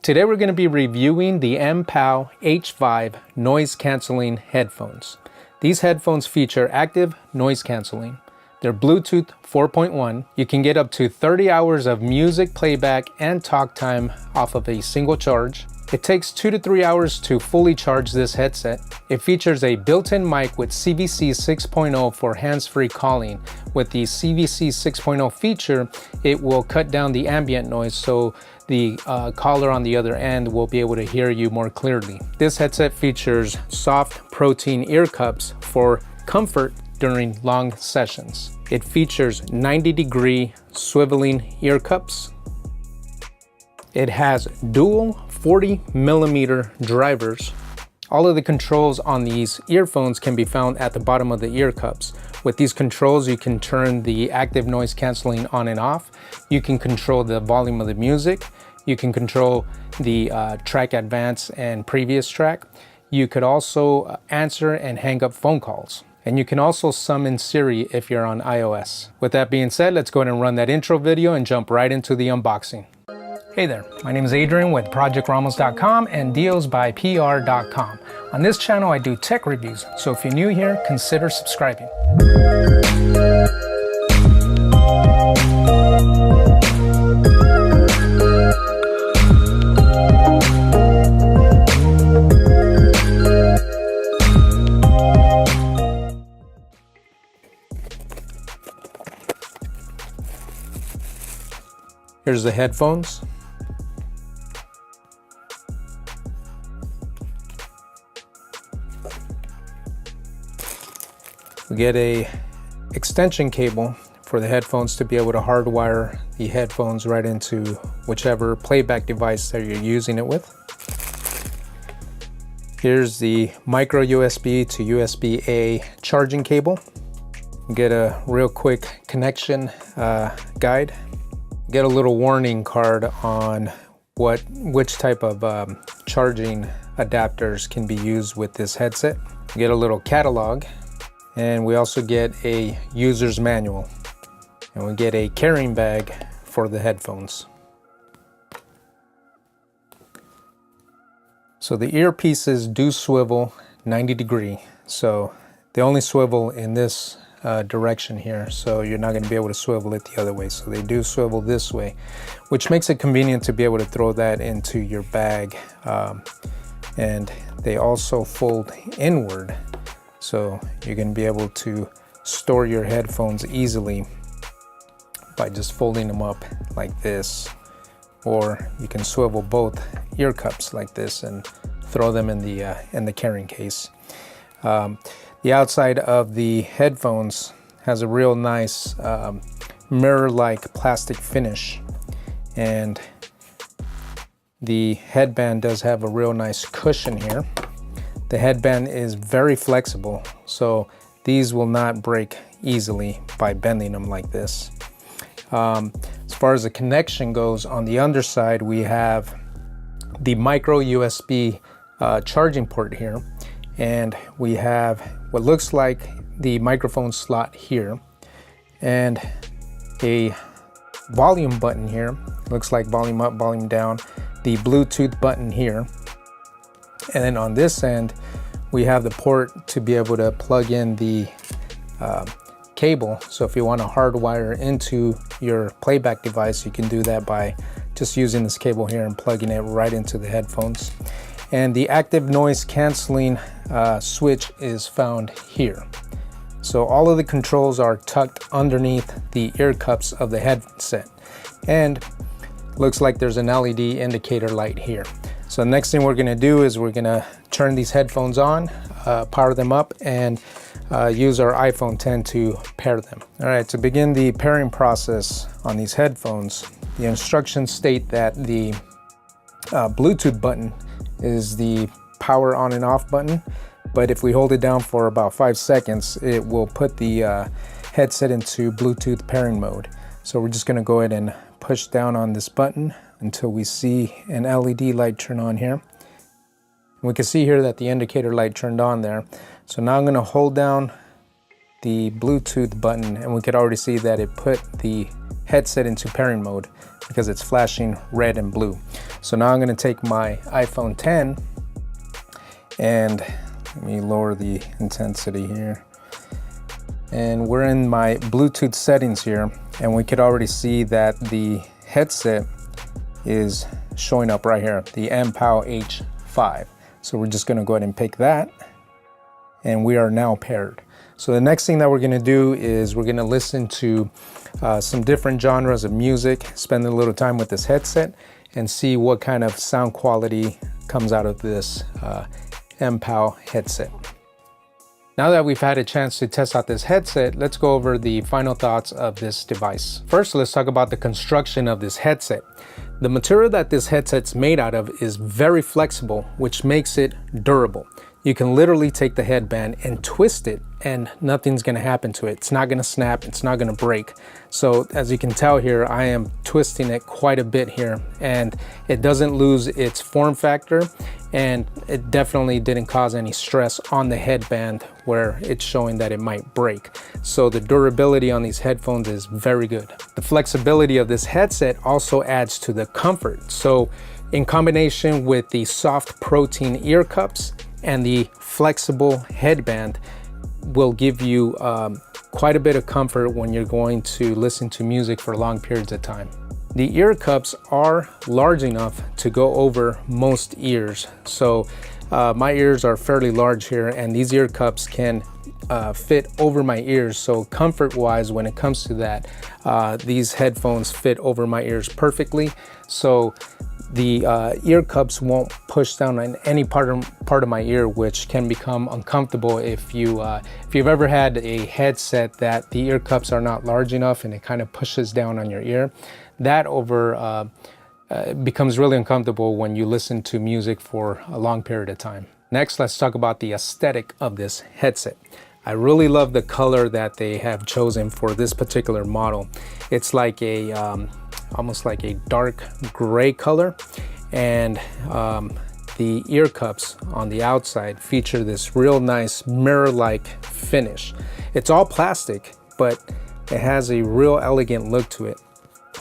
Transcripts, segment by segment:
Today we're going to be reviewing the Mpow H5 noise cancelling headphones. These headphones feature active noise cancelling. They're Bluetooth 4.1. You can get up to 30 hours of music playback and talk time off of a single charge. It takes 2 to 3 hours to fully charge this headset. It features a built-in mic with CVC 6.0 for hands-free calling. With the CVC 6.0 feature, it will cut down the ambient noise so the caller on the other end will be able to hear you more clearly. This headset features soft protein ear cups for comfort during long sessions. It features 90-degree swiveling ear cups. It has dual 40mm drivers. All of the controls on these earphones can be found at the bottom of the ear cups. With these controls, you can turn the active noise cancelling on and off. You can control the volume of the music. You can control the track advance and previous track. You could also answer and hang up phone calls. And you can also summon Siri if you're on iOS. With that being said, let's go ahead and run that intro video and jump right into the unboxing. Hey there, my name is Adrian with ProjectRamos.com and dealsbypr.com. On this channel, I do tech reviews, so if you're new here, consider subscribing. Here's the headphones. We get a extension cable for the headphones to be able to hardwire the headphones right into whichever playback device that you're using it with. Here's the micro USB to USB-A charging cable. Get a real quick connection guide. Get a little warning card on which type of charging adapters can be used with this headset. Get a little catalog. And we also get a user's manual, and we get a carrying bag for the headphones. So the earpieces do swivel 90-degree, so they only swivel in this direction here, so you're not going to be able to swivel it the other way. So they do swivel this way, which makes it convenient to be able to throw that into your bag. And they also fold inward. So you're going to be able to store your headphones easily by just folding them up like this, or you can swivel both ear cups like this and throw them in the carrying case. The outside of the headphones has a real nice mirror-like plastic finish, and the headband does have a real nice cushion here. The headband is very flexible, so these will not break easily by bending them like this. As far as the connection goes, on the underside we have the micro USB charging port here, and we have what looks like the microphone slot here, and a volume button here. Looks like volume up, volume down. The Bluetooth button here. And then on this end, we have the port to be able to plug in the cable. So if you want to hardwire into your playback device, you can do that by just using this cable here and plugging it right into the headphones. And the active noise canceling switch is found here. So all of the controls are tucked underneath the ear cups of the headset. And looks like there's an LED indicator light here. So the next thing we're going to do is we're going to turn these headphones on, power them up, and use our iPhone 10 to pair them. All right, to begin the pairing process on these headphones, the instructions state that the Bluetooth button is the power on and off button, but if we hold it down for about 5 seconds, it will put the headset into Bluetooth pairing mode. So we're just going to go ahead and push down on this button until we see an LED light turn on here. We can see here that the indicator light turned on there. So now I'm going to hold down the Bluetooth button, and we could already see that it put the headset into pairing mode. because it's flashing red and blue. So now I'm going to take my iPhone 10 and let me lower the intensity here. And we're in my Bluetooth settings here, and we could already see that the headset is showing up right here, the Mpow H5. So we're just going to go ahead and pick that, and we are now paired. So the next thing that we're going to do is we're going to listen to some different genres of music, spend a little time with this headset, and see what kind of sound quality comes out of this Mpow headset. Now that we've had a chance to test out this headset, let's go over the final thoughts of this device. First, let's talk about the construction of this headset. The material that this headset's made out of is very flexible, which makes it durable. You can literally take the headband and twist it and nothing's gonna happen to it. It's not gonna snap, it's not gonna break. So as you can tell here, I am twisting it quite a bit here, and it doesn't lose its form factor, and it definitely didn't cause any stress on the headband where it's showing that it might break. So the durability on these headphones is very good. The flexibility of this headset also adds to the comfort. So in combination with the soft protein ear cups and the flexible headband, will give you quite a bit of comfort when you're going to listen to music for long periods of time. The ear cups are large enough to go over most ears. So my ears are fairly large here, and these ear cups can fit over my ears. So comfort wise, when it comes to that, these headphones fit over my ears perfectly. So the ear cups won't push down on any part of my ear, which can become uncomfortable if you've ever had a headset that the ear cups are not large enough and it kind of pushes down on your ear. That becomes really uncomfortable when you listen to music for a long period of time. Next, let's talk about the aesthetic of this headset. I really love the color that they have chosen for this particular model. It's like a almost like a dark gray color, and the ear cups on the outside feature this real nice mirror-like finish. It's all plastic, but it has a real elegant look to it.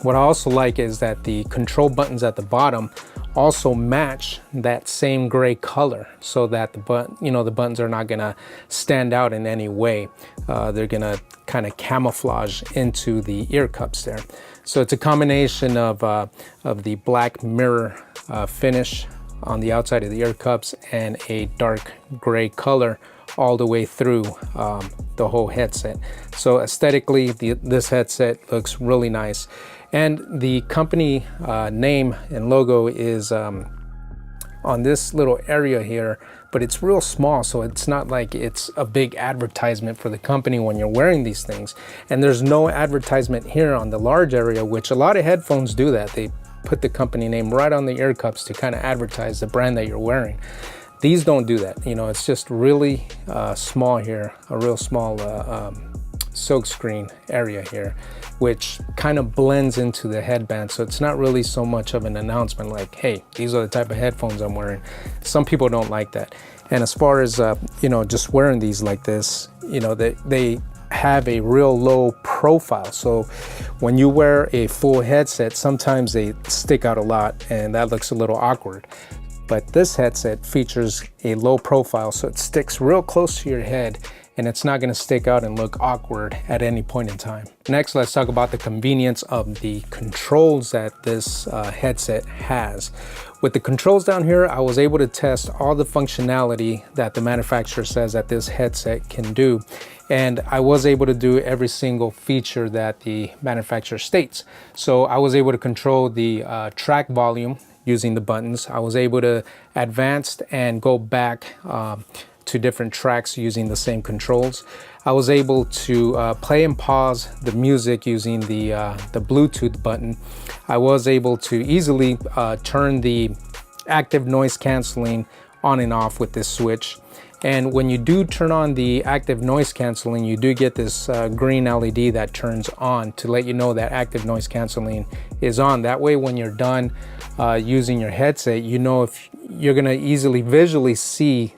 What I also like is that the control buttons at the bottom also match that same gray color, so that the buttons are not gonna stand out in any way. They're gonna kind of camouflage into the ear cups there. So it's a combination of the black mirror finish on the outside of the ear cups and a dark gray color all the way through the whole headset. So aesthetically, this headset looks really nice. And the company name and logo is on this little area here, but it's real small, so it's not like it's a big advertisement for the company when you're wearing these things. And there's no advertisement here on the large area, which a lot of headphones do that. They put the company name right on the ear cups to kind of advertise the brand that you're wearing. These don't do that. It's just really small here, a real small silk screen area here, which kind of blends into the headband. So it's not really so much of an announcement like, hey, these are the type of headphones I'm wearing. Some people don't like that. And as far as, just wearing these like this, they have a real low profile. So when you wear a full headset, sometimes they stick out a lot and that looks a little awkward. But this headset features a low profile, so it sticks real close to your head and it's not gonna stick out and look awkward at any point in time. Next, let's talk about the convenience of the controls that this headset has. With the controls down here, I was able to test all the functionality that the manufacturer says that this headset can do. And I was able to do every single feature that the manufacturer states. So I was able to control the track volume using the buttons. I was able to advance and go back to different tracks using the same controls. I was able to play and pause the music using the Bluetooth button. I was able to easily turn the active noise canceling on and off with this switch. And when you do turn on the active noise canceling, you do get this green LED that turns on to let you know that active noise canceling is on. That way, when you're done using your headset, if you're gonna easily visually see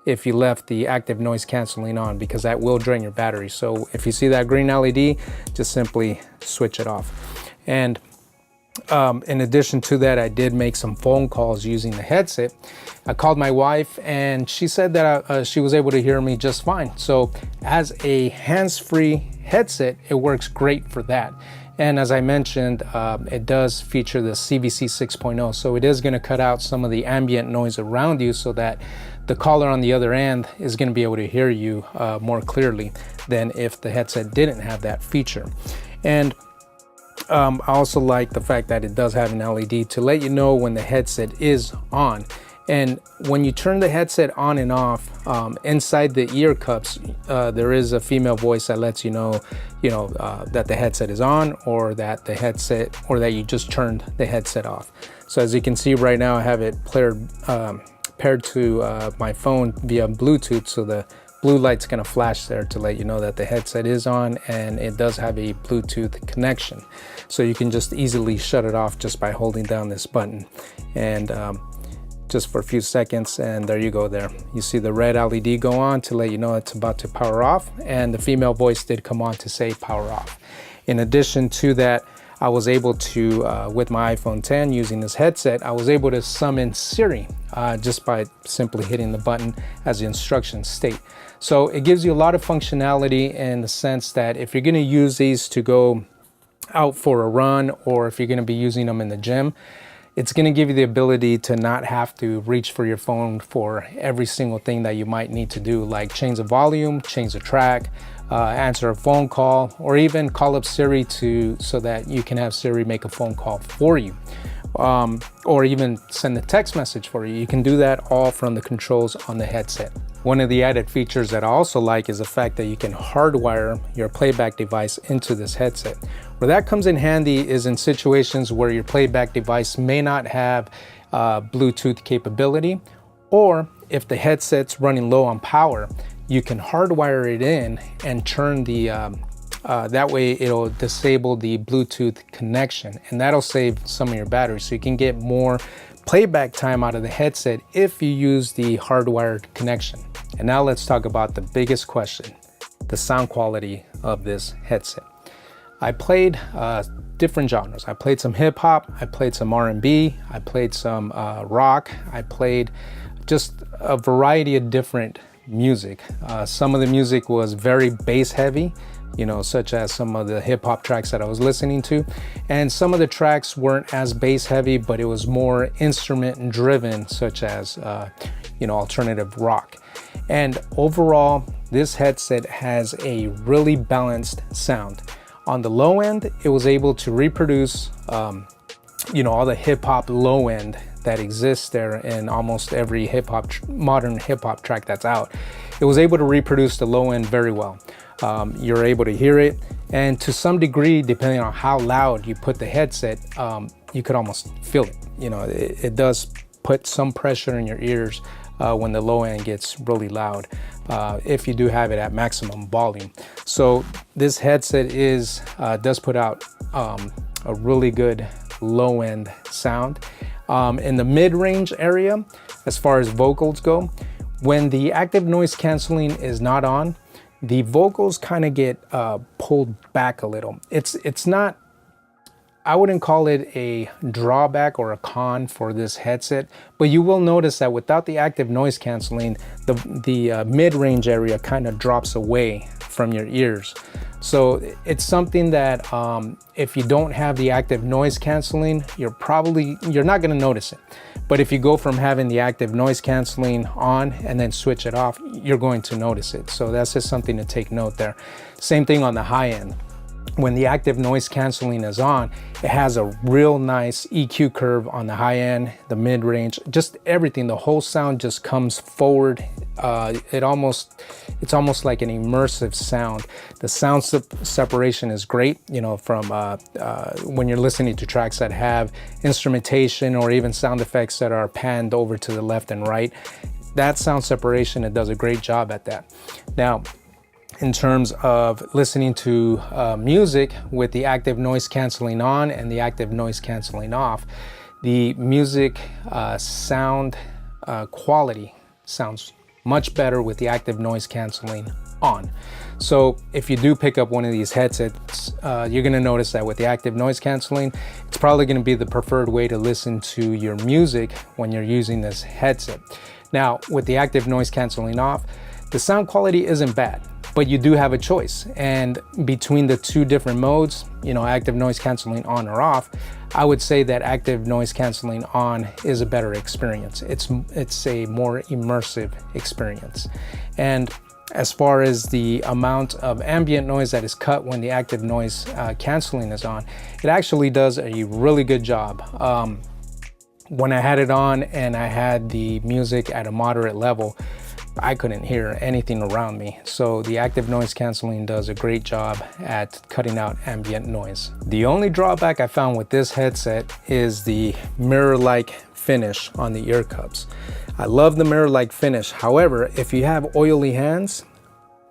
if you left the active noise canceling on, because that will drain your battery. So if you see that green LED, just simply switch it off. And in addition to that, I did make some phone calls using the headset. I called my wife and she said that she was able to hear me just fine. So as a hands-free headset, it works great for that. And as I mentioned, it does feature the CVC 6.0, so it is going to cut out some of the ambient noise around you so that the caller on the other end is going to be able to hear you more clearly than if the headset didn't have that feature. And I also like the fact that it does have an LED to let you know when the headset is on. And when you turn the headset on and off, inside the ear cups, there is a female voice that lets you know that the headset is on, or that the headset, or that you just turned the headset off. So as you can see right now, I have it paired to my phone via Bluetooth, so the blue light's gonna flash there to let you know that the headset is on, and it does have a Bluetooth connection. So you can just easily shut it off just by holding down this button. And just for a few seconds, and there you go there. You see the red LED go on to let you know it's about to power off, and the female voice did come on to say power off. In addition to that, I was able to, with my iPhone 10 using this headset, I was able to summon Siri just by simply hitting the button as the instructions state. So it gives you a lot of functionality in the sense that if you're gonna use these to go out for a run, or if you're gonna be using them in the gym, it's going to give you the ability to not have to reach for your phone for every single thing that you might need to do, like change the volume, change the track, answer a phone call, or even call up Siri so that you can have Siri make a phone call for you, or even send a text message for you. You can do that all from the controls on the headset. One of the added features that I also like is the fact that you can hardwire your playback device into this headset. Where that comes in handy is in situations where your playback device may not have Bluetooth capability, or if the headset's running low on power, you can hardwire it in and turn the that way it'll disable the Bluetooth connection, and that'll save some of your battery, so you can get more playback time out of the headset if you use the hardwired connection. And now let's talk about the biggest question, the sound quality of this headset. I played different genres. I played some hip hop, I played some R&B, I played some rock, I played just a variety of different music. Some of the music was very bass heavy, such as some of the hip hop tracks that I was listening to. And some of the tracks weren't as bass heavy, but it was more instrument driven, such as, alternative rock. And overall, this headset has a really balanced sound. On the low end, it was able to reproduce, all the hip hop low end that exists there in almost every modern hip hop track that's out. It was able to reproduce the low end very well. You're able to hear it, and to some degree, depending on how loud you put the headset, you could almost feel it. It does put some pressure in your ears when the low end gets really loud, if you do have it at maximum volume. So this headset does put out a really good low end sound. In the mid-range area, as far as vocals go, when the active noise canceling is not on, the vocals kind of get pulled back a little. It's not, I wouldn't call it a drawback or a con for this headset, but you will notice that without the active noise canceling, the mid-range area kind of drops away from your ears. So it's something that if you don't have the active noise canceling, you're not going to notice it. But if you go from having the active noise canceling on and then switch it off, you're going to notice it. So that's just something to take note there. Same thing on the high end. When the active noise canceling is on, it has a real nice EQ curve on the high end, the mid range, just everything. The whole sound just comes forward. It's almost like an immersive sound. The sound separation is great, from when you're listening to tracks that have instrumentation or even sound effects that are panned over to the left and right. That sound separation, it does a great job at that. Now, in terms of listening to music with the active noise canceling on and the active noise canceling off, the music sound quality sounds much better with the active noise canceling on. So if you do pick up one of these headsets, you're gonna notice that with the active noise canceling, it's probably gonna be the preferred way to listen to your music when you're using this headset. Now, with the active noise canceling off, the sound quality isn't bad, but you do have a choice. And between the two different modes, you know, active noise canceling on or off, I would say that active noise canceling on is a better experience. It's a more immersive experience. And as far as the amount of ambient noise that is cut when the active noise canceling is on, it actually does a really good job. When I had it on and I had the music at a moderate level, I couldn't hear anything around me. So the active noise canceling does a great job at cutting out ambient noise. The only drawback I found with this headset is the mirror-like finish on the ear cups. I love the mirror-like finish. However, if you have oily hands,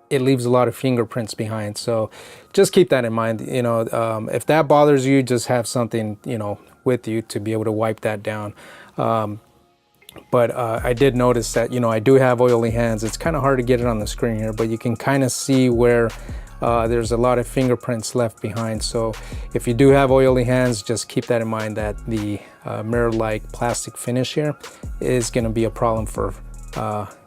it leaves a lot of fingerprints behind. So just keep that in mind. You know, if that bothers you, just have something, you know, with you to be able to wipe that down. But I did notice that, you know, I do have oily hands. It's kind of hard to get it on the screen here, but you can kind of see where there's a lot of fingerprints left behind. So if you do have oily hands, just keep that in mind, that the mirror-like plastic finish here is going to be a problem for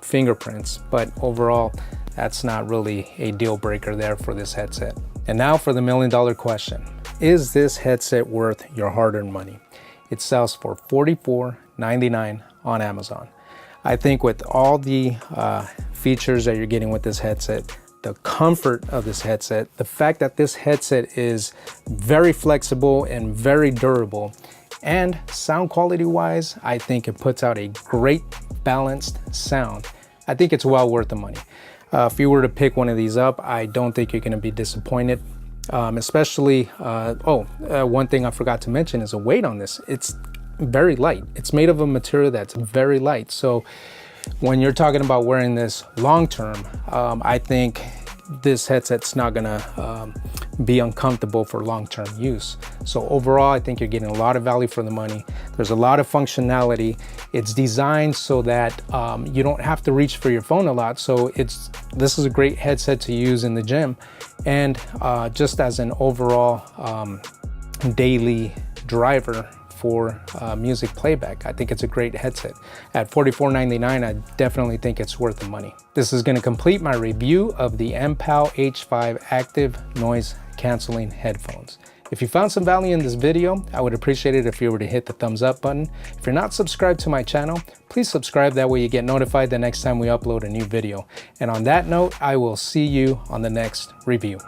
fingerprints. But overall, that's not really a deal breaker there for this headset. And now for the $1,000,000 question. Is this headset worth your hard-earned money? It sells for $44.99 on Amazon. I think with all the features that you're getting with this headset, the comfort of this headset, the fact that this headset is very flexible and very durable, and sound quality wise, I think it puts out a great balanced sound. I think it's well worth the money. If you were to pick one of these up, I don't think you're gonna be disappointed. Especially, one thing I forgot to mention is the weight on this. It's very light. It's made of a material that's very light. So when you're talking about wearing this long term, I think this headset's not gonna be uncomfortable for long-term use. So overall, I think you're getting a lot of value for the money. There's a lot of functionality. It's designed so that you don't have to reach for your phone a lot. So this is a great headset to use in the gym, and just as an overall daily driver for music playback. I think it's a great headset. At $44.99, I definitely think it's worth the money. This is going to complete my review of the Mpow H5 active noise canceling headphones. If you found some value in this video, I would appreciate it if you were to hit the thumbs up button. If you're not subscribed to my channel, please subscribe. That way you get notified the next time we upload a new video. And on that note, I will see you on the next review.